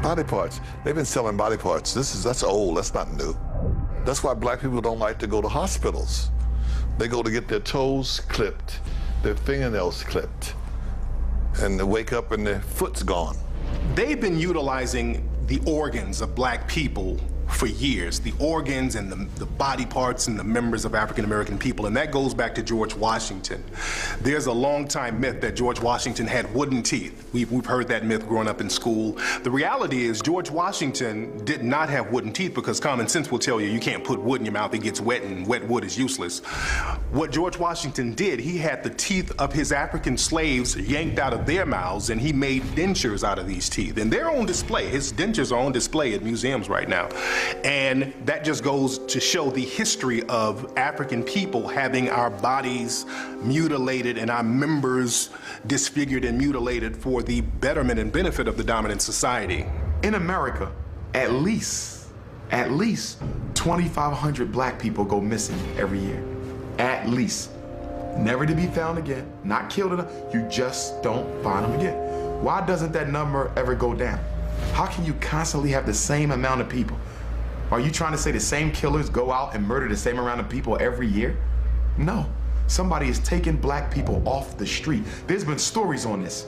Body parts. They've been selling body parts. That's old, that's not new. That's why black people don't like to go to hospitals. They go to get their toes clipped, their fingernails clipped, and they wake up and their foot's gone. They've been utilizing the organs of black people for years, the organs and the body parts and the members of African-American people, and that goes back to George Washington. There's a long-time myth that George Washington had wooden teeth. We've heard that myth growing up in school. The reality is George Washington did not have wooden teeth because common sense will tell you you can't put wood in your mouth, it gets wet, and wet wood is useless. What George Washington did, he had the teeth of his African slaves yanked out of their mouths, and he made dentures out of these teeth, and they're on display. His dentures are on display at museums right now. And that just goes to show the history of African people having our bodies mutilated and our members disfigured and mutilated for the betterment and benefit of the dominant society. In America, at least 2,500 black people go missing every year. At least. Never to be found again, not killed enough, you just don't find them again. Why doesn't that number ever go down? How can you constantly have the same amount of people? Are you trying to say the same killers go out and murder the same amount of people every year? No. Somebody is taking black people off the street. There's been stories on this.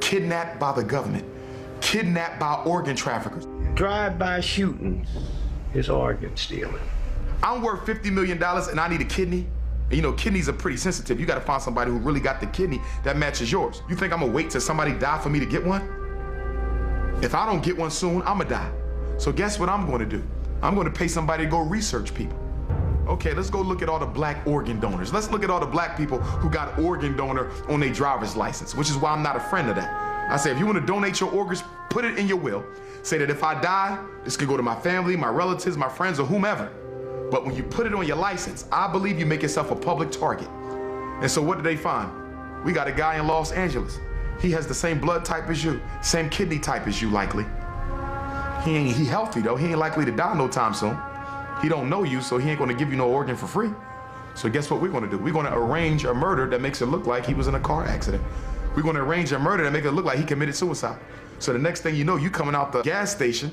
Kidnapped by the government. Kidnapped by organ traffickers. Drive-by shootings is organ stealing. I'm worth $50 million and I need a kidney. And you know, kidneys are pretty sensitive. You gotta find somebody who really got the kidney that matches yours. You think I'm gonna wait till somebody die for me to get one? If I don't get one soon, I'ma die. So guess what I'm gonna do? I'm gonna pay somebody to go research people. Okay, let's go look at all the black organ donors. Let's look at all the black people who got organ donor on their driver's license, which is why I'm not a friend of that. I say, if you wanna donate your organs, put it in your will. Say that if I die, this could go to my family, my relatives, my friends, or whomever. But when you put it on your license, I believe you make yourself a public target. And so what did they find? We got a guy in Los Angeles. He has the same blood type as you, same kidney type as you likely. He healthy though, he ain't likely to die no time soon. He don't know you, so he ain't gonna give you no organ for free. So guess what we're gonna do? We're gonna arrange a murder that makes it look like he was in a car accident. We're gonna arrange a murder that makes it look like he committed suicide. So the next thing you know, you coming out the gas station,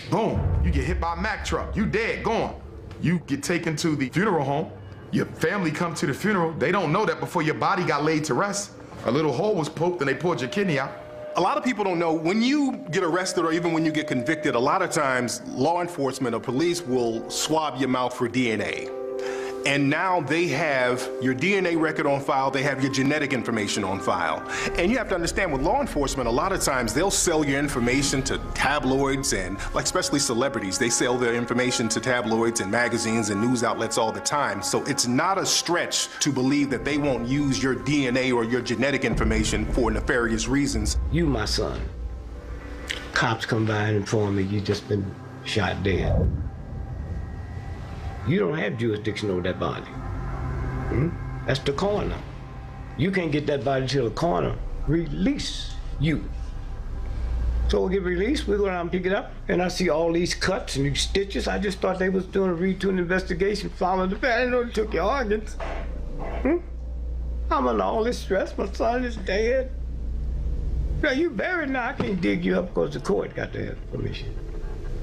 boom, you get hit by a Mack truck, you dead, gone. You get taken to the funeral home, your family come to the funeral, they don't know that before your body got laid to rest, a little hole was poked and they pulled your kidney out. A lot of people don't know, when you get arrested or even when you get convicted, a lot of times law enforcement or police will swab your mouth for DNA. And now they have your DNA record on file, they have your genetic information on file. And you have to understand, with law enforcement, a lot of times they'll sell your information to tabloids and, like, especially celebrities, they sell their information to tabloids and magazines and news outlets all the time. So it's not a stretch to believe that they won't use your DNA or your genetic information for nefarious reasons. You, my son. Cops come by and inform me you just been shot dead. You don't have jurisdiction over that body. That's the coroner. You can't get that body till the coroner release you. So we'll get released, we go down and pick it up, and I see all these cuts and these stitches. I just thought they was doing a routine investigation, following the family. I didn't know they took your organs. I'm under all this stress, my son is dead. Now you buried now, I can't dig you up because the court got the information.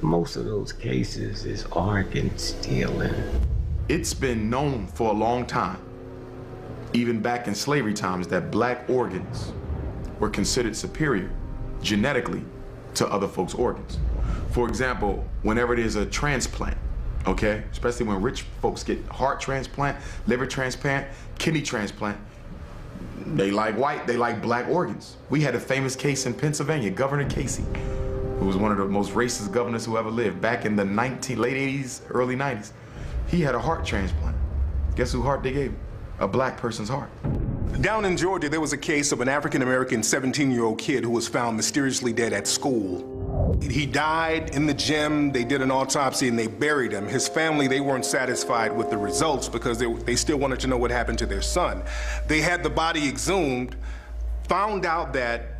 Most of those cases is organ stealing. It's been known for a long time, even back in slavery times, that black organs were considered superior genetically to other folks' organs. For example, whenever there's a transplant, okay, especially when rich folks get heart transplant, liver transplant, kidney transplant, they like white, they like black organs. We had a famous case in Pennsylvania, Governor Casey, who was one of the most racist governors who ever lived, back in the late 80s, early 90s. He had a heart transplant. Guess whose heart they gave him? A black person's heart. Down in Georgia, there was a case of an African-American 17-year-old kid who was found mysteriously dead at school. He died in the gym, they did an autopsy and they buried him. His family, they weren't satisfied with the results because they still wanted to know what happened to their son. They had the body exhumed, found out that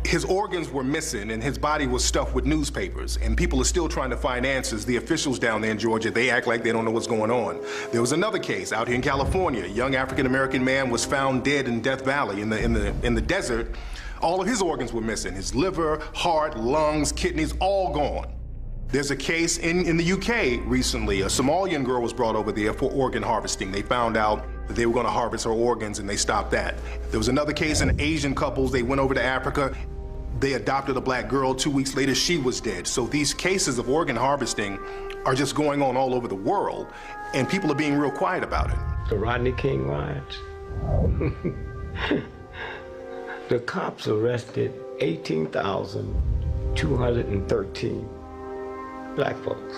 His organs were missing and his body was stuffed with newspapers, and people are still trying to find answers. The officials down there in Georgia, they act like they don't know what's going on. There was another case out here in California. A young African-American man was found dead in Death Valley in the desert. All of his organs were missing. His liver, heart, lungs, kidneys, all gone. There's a case in the UK recently. A Somalian girl was brought over there for organ harvesting. They found out that they were going to harvest her organs and they stopped that. There was another case in Asian couples. They went over to Africa. They adopted a black girl. 2 weeks later, she was dead. So these cases of organ harvesting are just going on all over the world, and people are being real quiet about it. The Rodney King riots. The cops arrested 18,213 black folks.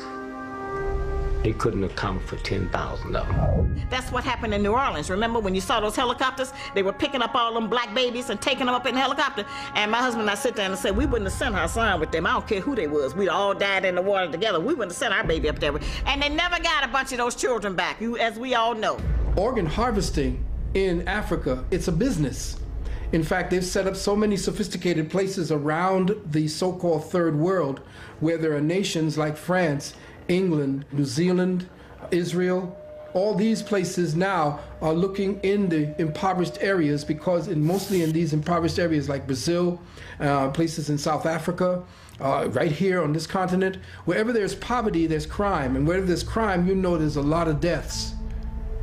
They couldn't account for 10,000 of them. That's what happened in New Orleans. Remember when you saw those helicopters? They were picking up all them black babies and taking them up in the helicopter. And my husband and I sit there and said, we wouldn't have sent our son with them. I don't care who they was. We'd all died in the water together. We wouldn't have sent our baby up there. And they never got a bunch of those children back, as we all know. Organ harvesting in Africa, it's a business. In fact, they've set up so many sophisticated places around the so-called third world where there are nations like France, England, New Zealand, Israel. All these places now are looking in the impoverished areas because mostly in these impoverished areas like Brazil, places in South Africa, right here on this continent, wherever there's poverty, there's crime. And wherever there's crime, you know there's a lot of deaths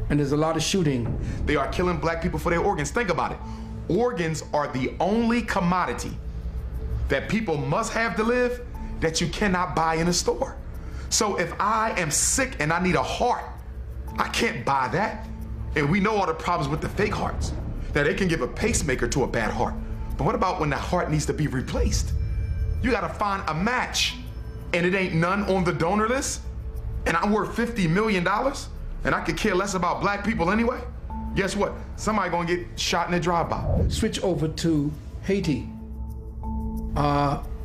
and there's a lot of shooting. They are killing black people for their organs. Think about it. Organs are the only commodity that people must have to live that you cannot buy in a store. So if I am sick and I need a heart, I can't buy that. And we know all the problems with the fake hearts, that they can give a pacemaker to a bad heart. But what about when the heart needs to be replaced? You gotta find a match, and it ain't none on the donor list, and I'm worth $50 million, and I could care less about black people anyway? Guess what? Somebody gonna get shot in a drive-by. Switch over to Haiti.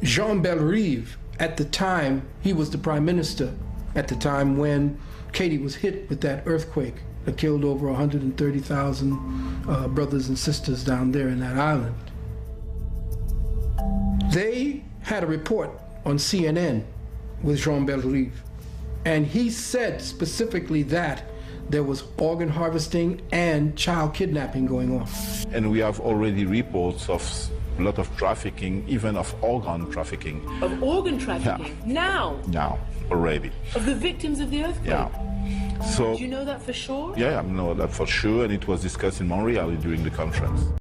Jean Bellerive, at the time, he was the prime minister at the time when Haiti was hit with that earthquake that killed over 130,000 brothers and sisters down there in that island. They had a report on CNN with Jean Bellerive, and he said specifically that there was organ harvesting and child kidnapping going on. And we have already reports of a lot of trafficking, even of organ trafficking. Of organ trafficking? Yeah. Now? Now, already. Of the victims of the earthquake? Yeah. So, do you know that for sure? Yeah, I know that for sure, and it was discussed in Montreal during the conference.